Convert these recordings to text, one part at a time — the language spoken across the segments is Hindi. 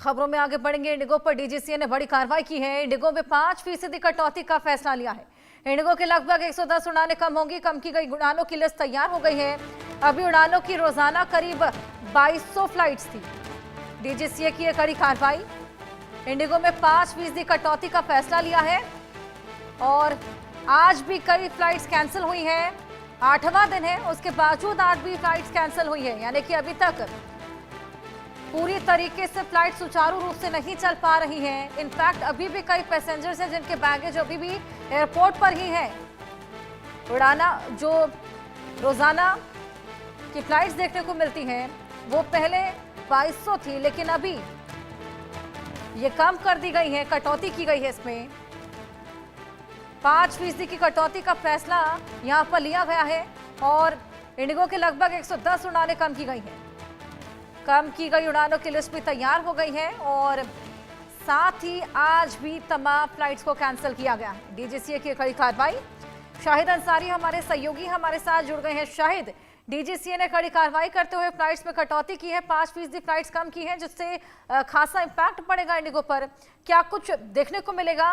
खबरों में आगे बढ़ेंगे। इंडिगो पर डीजीसीए ने बड़ी कार्रवाई की है। इंडिगो में 5% कटौती का फैसला लिया है। इंडिगो के लगभग 110 उड़ानें कम होंगी। कम की गई उड़ानों की लिस्ट तैयार हो गई है। अभी उड़ानों की रोजाना करीब 2200 फ्लाइट्स थी। डीजीसीए की यह कड़ी कार्रवाई। इंडिगो में 5% कटौती का फैसला लिया है और आज भी कई फ्लाइट्स कैंसिल हुई हैं। 8वां दिन है, उसके बावजूद 8 भी फ्लाइट्स कैंसिल हुई है, यानी कि अभी तक पूरी तरीके से फ्लाइट सुचारू रूप से नहीं चल पा रही है। इनफैक्ट अभी भी कई पैसेंजर्स हैं जिनके बैगेज अभी भी एयरपोर्ट पर ही है। उड़ाना जो रोजाना की फ्लाइट्स देखने को मिलती हैं वो पहले 2200 थी, लेकिन अभी ये कम कर दी गई है, कटौती की गई है। इसमें 5% की कटौती का फैसला यहां पर लिया गया है और इंडिगो के लगभग 110 उड़ानें कम की गई हैं। कम की गई उड़ानों की लिस्ट भी तैयार हो गई है और साथ ही आज भी तमाम फ्लाइट्स को कैंसिल किया गया है। डीजीसीए की कड़ी कार्रवाई। शाहिद अंसारी हमारे सहयोगी हमारे साथ जुड़ गए हैं। शाहिद, डीजीसीए ने कड़ी कार्रवाई करते हुए फ्लाइट्स में कटौती की है, 5% फ्लाइट्स कम की है, जिससे खासा इंपैक्ट पड़ेगा इंडिगो पर। क्या कुछ देखने को मिलेगा?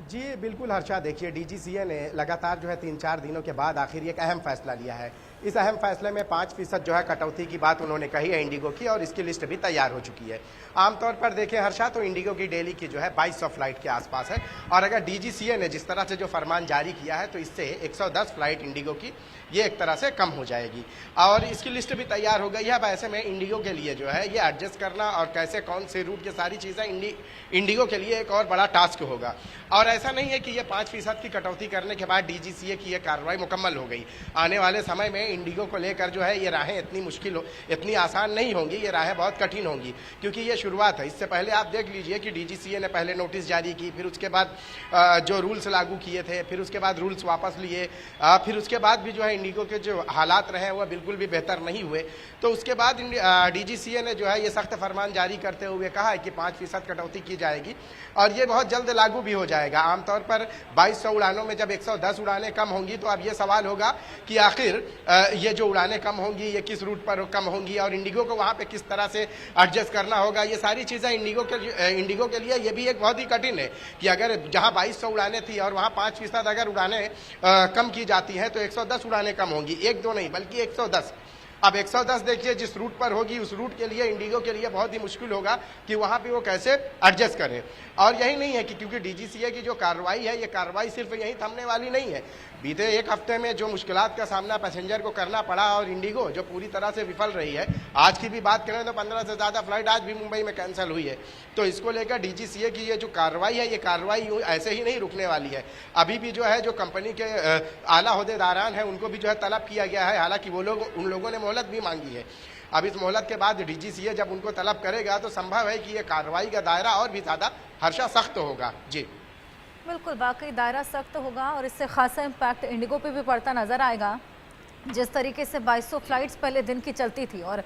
जी बिल्कुल हर्षा, देखिए डीजीसीए ने लगातार जो है 3-4 दिनों के बाद आखिर एक अहम फैसला लिया है। इस अहम फैसले में 5% जो है कटौती की बात उन्होंने कही है इंडिगो की, और इसकी लिस्ट भी तैयार हो चुकी है। आमतौर पर देखें हर्षा, तो इंडिगो की डेली की जो है 2200 फ्लाइट के आसपास है, और अगर डीजीसीए ने जिस तरह से जो फरमान जारी किया है तो इससे 110 फ्लाइट इंडिगो की ये एक तरह से कम हो जाएगी और इसकी लिस्ट भी तैयार हो गई है। अब ऐसे में इंडिगो के लिए जो है ये एडजस्ट करना और कैसे कौन से रूट, ये सारी चीज़ें इंडिगो के लिए एक और बड़ा टास्क होगा। और ऐसा नहीं है कि ये 5% की कटौती करने के बाद डीजीसीए की ये कार्रवाई मुकम्मल हो गई। आने वाले समय में इंडिगो को लेकर जो है ये राहें इतनी आसान नहीं होंगी, ये राहें बहुत कठिन होंगी, क्योंकि ये शुरुआत है। इससे पहले आप देख लीजिए कि डीजीसीए ने पहले नोटिस जारी की, फिर उसके बाद जो रूल्स लागू किए थे, फिर उसके बाद रूल्स वापस लिए, फिर उसके बाद भी जो है इंडिगो के जो हालात रहे वह बिल्कुल भी बेहतर नहीं हुए। तो उसके बाद डीजीसीए ने जो है ये सख्त फरमान जारी करते हुए कहा है कि 5% कटौती की जाएगी और ये बहुत जल्द लागू भी हो जाएगा। आमतौर पर 2200 उड़ानों में जब 110 उड़ानें कम होंगी तो अब ये सवाल होगा कि आखिर ये जो उड़ानें कम होंगी ये किस रूट पर कम होंगी और इंडिगो को वहाँ पे किस तरह से एडजस्ट करना होगा। ये सारी चीज़ें इंडिगो के लिए ये भी एक बहुत ही कठिन है कि अगर जहाँ 2200 उड़ानें थी और वहाँ 5% अगर उड़ानें कम की जाती हैं तो 110 उड़ानें कम होंगी, 1-2 नहीं बल्कि 110। अब 110 देखिए जिस रूट पर होगी उस रूट के लिए इंडिगो के लिए बहुत ही मुश्किल होगा कि वहां पे वो कैसे एडजस्ट करें। और यही नहीं है कि क्योंकि डीजीसीए की जो कार्रवाई है ये कार्रवाई सिर्फ यही थमने वाली नहीं है। बीते एक हफ्ते में जो मुश्किलात का सामना पैसेंजर को करना पड़ा और इंडिगो जो पूरी तरह से विफल रही है, आज की भी बात करें तो 15 से ज़्यादा फ्लाइट आज भी मुंबई में कैंसिल हुई है। तो इसको लेकर डीजीसीए की ये जो कार्रवाई है ये कार्रवाई ऐसे ही नहीं रुकने वाली है। अभी भी जो है जो कंपनी के आला ओहदेदारान हैं उनको भी जो है तलब किया गया है, हालांकि उन लोगों ने मोहलत भी मांगी है। अब इस मोहलत के बाद डीजीसीए जब उनको तलब करेगा तो संभव है कि ये कार्रवाई का दायरा और भी ज़्यादा हर्षा सख्त होगा। जी बिल्कुल, वाकई दायरा सख्त होगा और इससे खासा इम्पैक्ट इंडिगो पे भी पड़ता नजर आएगा। जिस तरीके से 2200 फ्लाइट्स पहले दिन की चलती थी और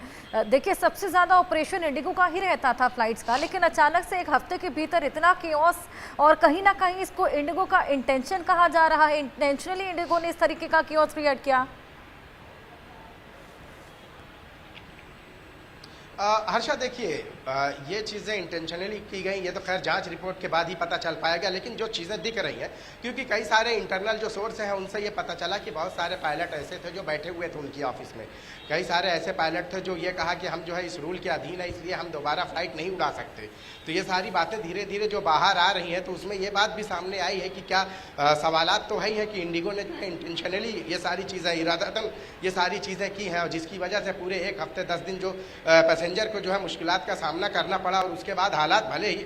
देखिए सबसे ज़्यादा ऑपरेशन इंडिगो का ही रहता था फ्लाइट्स का, लेकिन अचानक से एक हफ्ते के भीतर इतना केओस, और कहीं ना कहीं इसको इंडिगो का इंटेंशन कहा जा रहा है। इंटेंशनली इंडिगो ने इस तरीके का केओस क्रिएट किया। हर्षा देखिए, ये चीज़ें इंटेंशनली की गई, ये तो खैर जांच रिपोर्ट के बाद ही पता चल पाएगा, लेकिन जो चीज़ें दिख रही हैं क्योंकि कई सारे इंटरनल जो सोर्स हैं उनसे ये पता चला कि बहुत सारे पायलट ऐसे थे जो बैठे हुए थे उनकी ऑफिस में। कई सारे ऐसे पायलट थे जो ये कहा कि हम जो है इस रूल के अधीन है इसलिए हम दोबारा फ्लाइट नहीं उड़ा सकते। तो ये सारी बातें धीरे धीरे जो बाहर आ रही हैं तो उसमें ये बात भी सामने आई है कि क्या सवालात तो है ही है कि इंडिगो ने जो है इंटेंशनली ये सारी चीज़ें इरादतन ये सारी चीज़ें की हैं और जिसकी वजह से पूरे एक हफ्ते 10 दिन जो पैसेंजर को जो है मुश्किलात का सामना करना पड़ा और उसके बाद हालात भले ही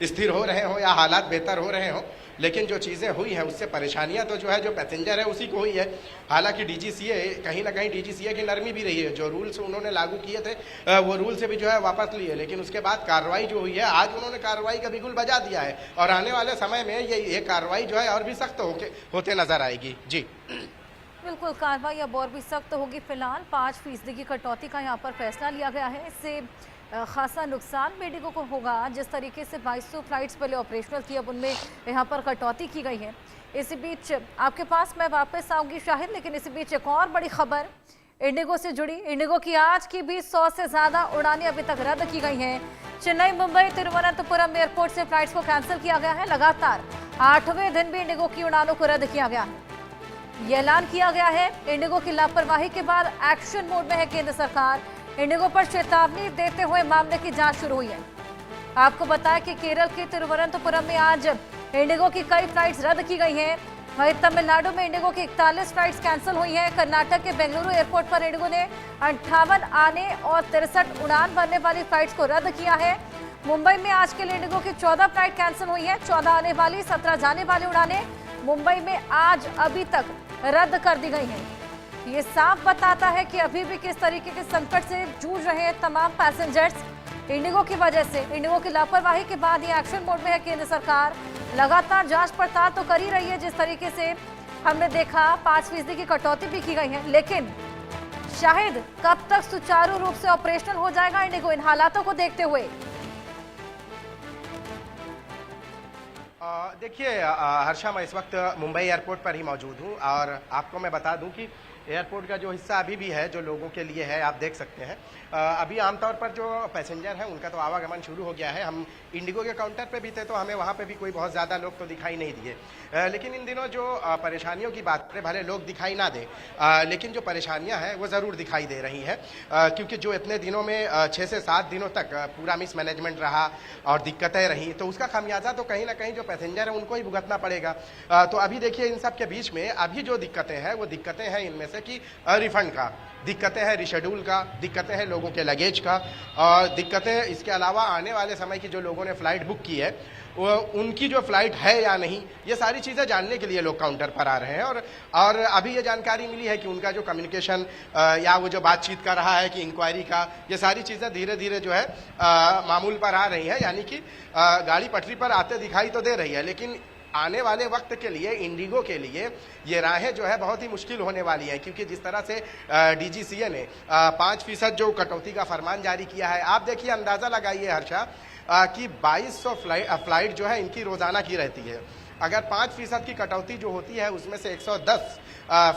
स्थिर हो रहे हों या हालात बेहतर हो रहे हों, लेकिन जो चीज़ें हुई हैं उससे परेशानियां तो जो है जो पैसेंजर है उसी को हुई है। हालांकि डीजीसीए कहीं ना कहीं डीजीसीए की नरमी भी रही है, जो रूल्स उन्होंने लागू किए थे वो रूल से भी जो है वापस लिए, लेकिन उसके बाद कार्रवाई जो हुई है आज उन्होंने कार्रवाई का बिगुल बजा दिया है और आने वाले समय में ये कार्रवाई जो है और भी सख्त होते नजर आएगी। जी बिल्कुल, कार्रवाई अब और भी सख्त होगी। फिलहाल 5% की कटौती का यहाँ पर फैसला लिया गया है। इससे खासा नुकसान भी इंडिगो को होगा। जिस तरीके से 2200 फ्लाइट्स पहले ऑपरेशनल थी, अब उनमें यहाँ पर कटौती की गई है। इसी बीच आपके पास मैं वापस आऊँगी शाहिद, लेकिन इसी बीच एक और बड़ी खबर। इंडिगो से जुड़ी। इंडिगो की आज की भी 100 से ज्यादा उड़ानें अभी तक रद्द की गई हैं। चेन्नई, मुंबई, तिरुवनंतपुरम एयरपोर्ट से फ्लाइट्स को कैंसिल किया गया है। लगातार 8वें दिन भी इंडिगो की उड़ानों को रद्द किया गया है। ये ऐलान किया गया है। इंडिगो की लापरवाही के बाद एक्शन मोड में है केंद्र सरकार। इंडिगो पर चेतावनी देते हुए मामले की जांच शुरू हुई है। आपको बताया कि केरल के तिरुवनंतपुरम में आज इंडिगो की कई फ्लाइट्स रद्द की गई हैं। वहीं तमिलनाडु में इंडिगो की 41 फ्लाइट्स कैंसिल हुई हैं। कर्नाटक के बेंगलुरु एयरपोर्ट पर इंडिगो ने 58 आने और 63 उड़ान भरने वाली फ्लाइट्स को रद्द किया है। मुंबई में आज के लिए इंडिगो की 14 फ्लाइट कैंसिल हुई है। 14 आने वाली, 17 जाने वाली उड़ानें मुंबई में आज अभी तक रद्द कर दी गई हैं। ये साफ बताता है कि अभी भी किस तरीके के संकट से जूझ रहे हैं तमाम पैसेंजर्स इंडिगो की वजह से। इंडिगो की लापरवाही के बाद ये एक्शन मोड में है केंद्र सरकार। लगातार जांच पड़ताल तो कर ही रही है। जिस तरीके से हमने देखा 5% की कटौती भी की गई है, लेकिन शायद कब तक सुचारू रूप से ऑपरेशनल हो जाएगा इंडिगो, इन हालातों को देखते हुए। देखिए हर्षा, मैं इस वक्त मुंबई एयरपोर्ट पर ही मौजूद हूं और आपको मैं बता दूं कि एयरपोर्ट का जो हिस्सा अभी भी है, जो लोगों के लिए है, आप देख सकते हैं। अभी आमतौर पर जो पैसेंजर हैं उनका तो आवागमन शुरू हो गया है। हम इंडिगो के काउंटर पे भी थे तो हमें वहाँ पे भी कोई बहुत ज़्यादा लोग तो दिखाई नहीं दिए। लेकिन इन दिनों जो परेशानियों की बात करें, भले लोग दिखाई ना दें, लेकिन जो परेशानियाँ हैं वो ज़रूर दिखाई दे रही हैं। क्योंकि जो इतने दिनों में 6 से 7 दिनों तक पूरा मिसमैनेजमेंट रहा और दिक्कतें रहीं, तो उसका खामियाजा तो कहीं ना कहीं जो पैसेंजर है उनको ही भुगतना पड़ेगा। तो अभी देखिए इन सब के बीच में अभी जो दिक्कतें हैं वो दिक्कतें हैं इनमें से कि रिफंड का, दिक्कतें हैं रिशेड्यूल का, दिक्कतें हैं लोगों के लगेज का, और दिक्कतें इसके अलावा आने वाले समय की जो लोगों ने फ्लाइट बुक की है वो उनकी जो फ्लाइट है या नहीं, ये सारी चीज़ें जानने के लिए लोग काउंटर पर आ रहे हैं। और अभी ये जानकारी मिली है कि उनका जो कम्युनिकेशन या वो जो बातचीत कर रहा है कि इंक्वायरी का, ये सारी चीज़ें धीरे धीरे जो है मामूल पर आ रही हैं। यानी कि गाड़ी पटरी पर आते दिखाई तो दे रही है, लेकिन आने वाले वक्त के लिए इंडिगो के लिए ये राहें जो है बहुत ही मुश्किल होने वाली हैं। क्योंकि जिस तरह से डीजीसीए ने 5% जो कटौती का फरमान जारी किया है, आप देखिए, अंदाज़ा लगाइए हर्षा कि 2200 फ्लाइट जो है इनकी रोज़ाना की रहती है। अगर 5% की कटौती जो होती है उसमें से 110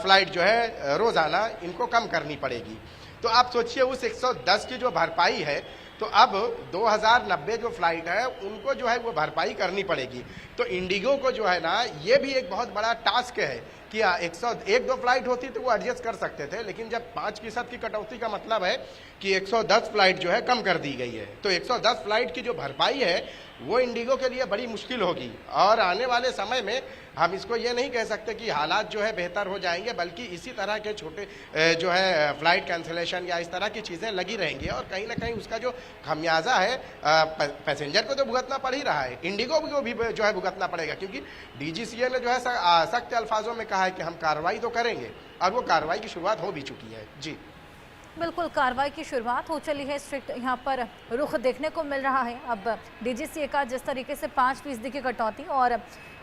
फ्लाइट जो है रोज़ाना इनको कम करनी पड़ेगी। तो आप सोचिए उस 110 की जो भरपाई है, तो अब 2090 जो फ्लाइट है उनको जो है वो भरपाई करनी पड़ेगी। तो इंडिगो को जो है ना, ये भी एक बहुत बड़ा टास्क है कि 101-2 फ्लाइट होती तो वो एडजस्ट कर सकते थे, लेकिन जब 5% की कटौती का मतलब है कि 110 फ्लाइट जो है कम कर दी गई है, तो 110 फ्लाइट की जो भरपाई है वो इंडिगो के लिए बड़ी मुश्किल होगी। और आने वाले समय में हम इसको ये नहीं कह सकते कि हालात जो है बेहतर हो जाएंगे, बल्कि इसी तरह के छोटे जो है फ्लाइट कैंसिलेशन या इस तरह की चीज़ें लगी रहेंगी और कहीं ना कहीं उसका जो खमियाजा है पैसेंजर को तो भुगतना पड़ ही रहा है, इंडिगो को भी जो है भुगतना पड़ेगा। क्योंकि डीजीसीए ने जो है सख्त अल्फाजों में कहा है कि हम कार्रवाई तो करेंगे, और वो कार्रवाई की शुरुआत हो भी चुकी है। जी बिल्कुल, कार्रवाई की शुरुआत हो चली है। स्ट्रिक्ट यहाँ पर रुख देखने को मिल रहा है। अब डीजीसीए का जिस तरीके से 5% की कटौती और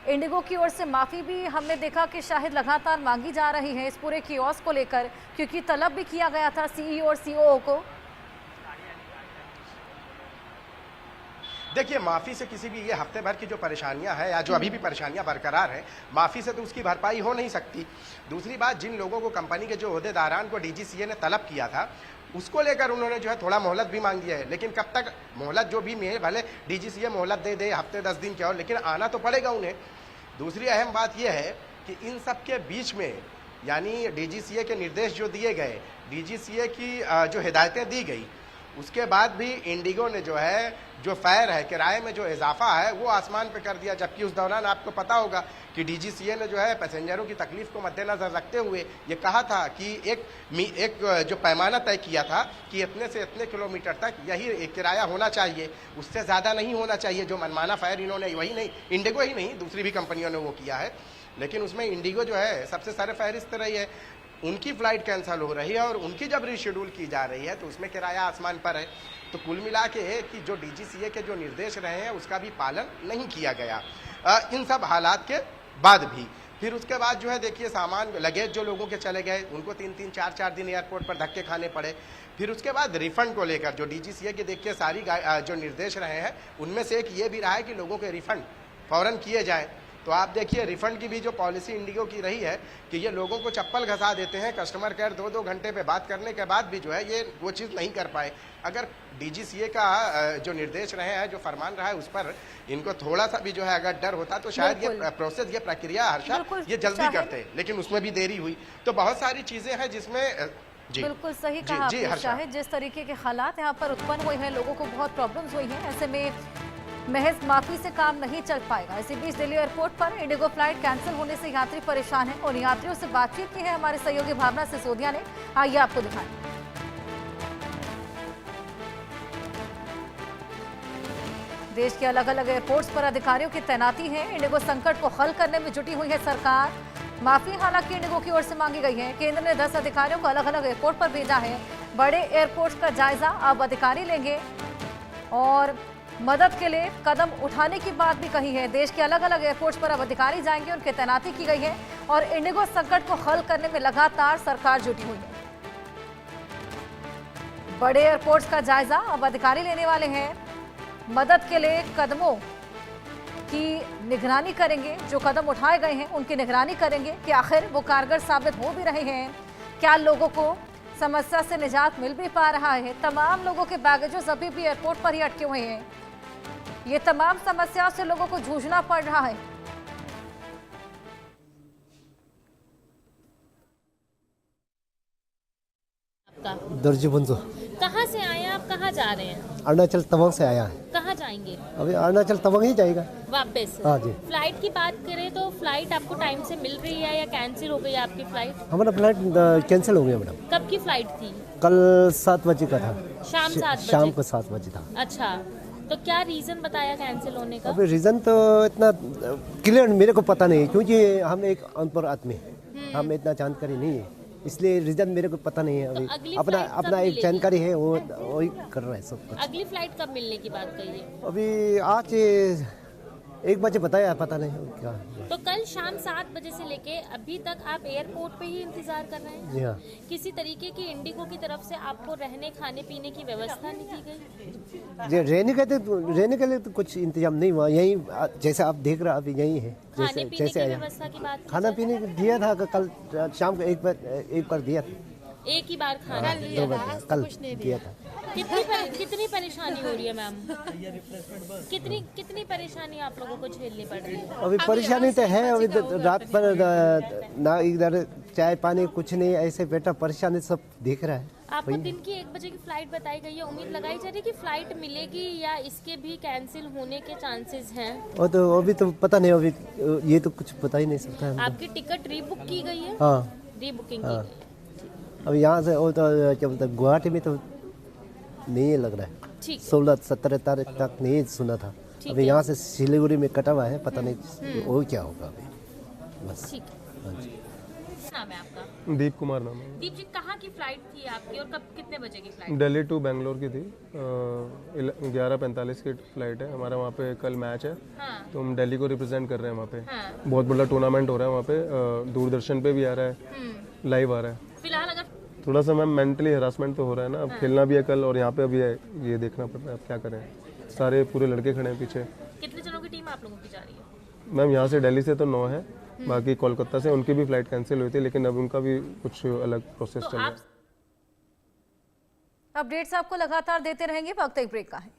इंडिगो की ओर से माफ़ी भी हमने देखा कि शायद लगातार मांगी जा रही है इस पूरे कियोस को लेकर, क्योंकि तलब भी किया गया था सीईओ और सीओओ को। देखिए, माफ़ी से किसी भी ये हफ्ते भर की जो परेशानियां हैं या जो अभी भी परेशानियां बरकरार हैं, माफ़ी से तो उसकी भरपाई हो नहीं सकती। दूसरी बात, जिन लोगों को कंपनी के जो ओहदेदारान को डीजीसीए ने तलब किया था उसको लेकर उन्होंने जो है थोड़ा मोहलत भी मांगी है, लेकिन कब तक मोहलत जो भी मिले, भले डीजीसीए मोहलत दे हफ्ते 10 दिन के, और लेकिन आना तो पड़ेगा उन्हें। दूसरी अहम बात यह है कि इन सब के बीच में, यानी डीजीसीए के निर्देश जो दिए गए, डीजीसीए की जो हिदायतें दी गई, उसके बाद भी इंडिगो ने जो है जो फेयर है, किराए में जो इजाफा है वो आसमान पे कर दिया। जबकि उस दौरान आपको पता होगा कि डीजीसीए ने जो है पैसेंजरों की तकलीफ को मद्देनजर रखते हुए ये कहा था कि एक जो पैमाना तय किया था कि इतने से इतने किलोमीटर तक यही किराया होना चाहिए, उससे ज़्यादा नहीं होना चाहिए। जो मनमाना फेयर इन्होंने, वही नहीं, इंडिगो ही नहीं, दूसरी भी कंपनियों ने वो किया है, लेकिन उसमें इंडिगो जो है सबसे सर फहरिस्त रही है। उनकी फ्लाइट कैंसिल हो रही है और उनकी जब रीशेड्यूल की जा रही है तो उसमें किराया आसमान पर है। तो कुल मिला के कि जो डीजीसीए के जो निर्देश रहे हैं उसका भी पालन नहीं किया गया इन सब हालात के बाद भी। फिर उसके बाद जो है देखिए, सामान लगेज जो लोगों के चले गए उनको 3-3, 4-4 दिन एयरपोर्ट पर धक्के खाने पड़े। फिर उसके बाद रिफंड को लेकर जो डीजीसीए के देखिए सारी जो निर्देश रहे हैं उनमें से एक ये भी रहा है कि लोगों के रिफंड फौरन किए जाएँ। तो आप देखिए रिफंड की भी जो पॉलिसी इंडिगो की रही है कि ये लोगों को चप्पल घसा देते हैं, कस्टमर केयर 2-2 घंटे पे बात करने के बाद भी जो है ये वो चीज़ नहीं कर पाए। अगर डीजीसीए का जो निर्देश रहे हैं, जो फरमान रहा है, उस पर इनको थोड़ा सा भी जो है अगर डर होता तो शायद ये प्रोसेस, ये प्रक्रिया हर्षा ये जल्दी करते, लेकिन उसमें भी देरी हुई। तो बहुत सारी चीज़ें हैं जिसमें बिल्कुल सही कहा आपने शाहिद, जिस तरीके के हालात यहाँ पर उत्पन्न हुए हैं, लोगों को बहुत प्रॉब्लम्स हुई हैं, ऐसे में महज माफी से काम नहीं चल पाएगा। इसी बीच दिल्ली एयरपोर्ट पर इंडिगो फ्लाइट कैंसिल होने से यात्री परेशान हैं और यात्रियों से बातचीत की है हमारे सहयोगी भावना सिसोदिया ने। आइए आपको दिखाएं। देश के अलग अलग एयरपोर्ट्स पर अधिकारियों की तैनाती है। इंडिगो संकट को हल करने में जुटी हुई है सरकार। माफी हालांकि इंडिगो की ओर से मांगी गई है। केंद्र ने 10 अधिकारियों को अलग अलग एयरपोर्ट पर भेजा है। बड़े एयरपोर्ट्स का जायजा अब अधिकारी लेंगे और मदद के लिए कदम उठाने की बात भी कही है। देश के अलग अलग एयरपोर्ट्स पर अब अधिकारी जाएंगे, उनकी तैनाती की गई है और इंडिगो संकट को हल करने में लगातार सरकार जुटी हुई है। बड़े एयरपोर्ट्स का जायजा अब अधिकारी लेने वाले हैं। मदद के लिए कदमों की निगरानी करेंगे, जो कदम उठाए गए हैं उनकी निगरानी करेंगे कि आखिर वो कारगर साबित हो भी रहे हैं, क्या लोगों को समस्या से निजात मिल भी पा रहा है। तमाम लोगों के बैगेजेस अभी भी एयरपोर्ट पर ही अटके हुए हैं। ये तमाम समस्याओं से लोगों को जूझना पड़ रहा है। दर्जी बंजो। कहाँ से आए हैं आप, कहाँ जा रहे हैं? अरुणाचल तवांग से आया है। कहाँ जाएंगे? अभी अरुणाचल तवांग ही जाएगा वापस। हाँ जी। फ्लाइट की बात करें तो फ्लाइट आपको टाइम से मिल रही है या कैंसिल हो गई आपकी फ्लाइट? हमारा फ्लाइट कैंसिल हो गया मैडम। कब की फ्लाइट थी? कल 7 बजे का था। शाम 7 बजे? शाम को 7 बजे था। अच्छा, तो क्या रीजन बताया कैंसिल होने का? अभी रीजन तो इतना क्लियर मेरे को पता नहीं, क्योंकि हम एक अनपढ़ आदमी है, हमें इतना जानकारी नहीं है, इसलिए रीजन मेरे को पता नहीं है। अभी अपना एक जानकारी है, वो वही कर रहा है सब कुछ। अगली फ्लाइट कब मिलने की बात कही है? अभी आज 1 बजे बताया, पता नहीं क्या। तो कल शाम 7 बजे से लेके अभी तक आप एयरपोर्ट पे ही इंतजार कर रहे हैं? जी हाँ। किसी तरीके की इंडिगो की तरफ से आपको रहने खाने पीने की व्यवस्था नहीं की गई? जी, रहने के लिए तो कुछ इंतजाम नहीं हुआ, यही जैसे आप देख रहे अभी यही है। खाने पीने की व्यवस्था की बात? खाना पीने दिया था कल शाम को एक बार दिया था। एक ही बार खाना दिया था? कल दिया था। कितनी परेशानी हो रही है मैम? कितनी परेशानी आप लोगों को झेलनी पड़ रही है? अभी परेशानी तो है, अभी रात पर ना इधर चाय पानी कुछ नहीं, ऐसे बेटा परेशानी सब देख रहा है। आपको दिन की 1 बजे की फ्लाइट बताई गई है, उम्मीद लगाई जा रही है कि फ्लाइट मिलेगी या इसके भी कैंसिल होने के चांसेस हैं? वो तो अभी तो पता नहीं, अभी ये तो कुछ बता ही नहीं सकता है। आपकी टिकट रीबुक की गई है? हाँ, रीबुकिंग की गई। अभी यहाँ से वो तो क्या बोलते हैं, गुवाहाटी में तो नहीं लग रहा है। ठीक। 16-17 तारीख तक नहीं सुना था। अभी यहाँ से सिलीगुड़ी में कटा हुआ है, पता नहीं वो क्या होगा अभी। बस ठीक। हाँ जी। नाम है आपका? दीप कुमार नाम है। दीप जी, कहाँ की फ्लाइट थी आपकी और कब कितने बजे की फ्लाइट? दिल्ली टू बेंगलोर की थी। 11:45 की फ्लाइट है हमारा। वहाँ पे कल मैच है। हाँ। तो हम दिल्ली को रिप्रेजेंट कर रहे हैं वहाँ पे। हाँ। बहुत बड़ा टूर्नामेंट हो रहा है वहाँ पे, दूरदर्शन पे भी आ रहा है, लाइव आ रहा है। फिलहाल अगर थोड़ा सा मैम मेंटली हरासमेंट तो हो रहा है ना, अब खेलना भी है कल और यहाँ पे अभी ये देखना पड़ रहा है, अब क्या करें। सारे पूरे लड़के खड़े हैं पीछे। कितने जनों की टीम आप लोगों की जा रही है? मैम यहाँ से दिल्ली से तो 9 है, बाकी कोलकाता से उनकी भी फ्लाइट कैंसिल हुई थी, लेकिन अब उनका भी कुछ अलग प्रोसेस चल रहा है। अपडेट्स आपको लगातार देते रहेंगे, वक्त एक ब्रेक का है।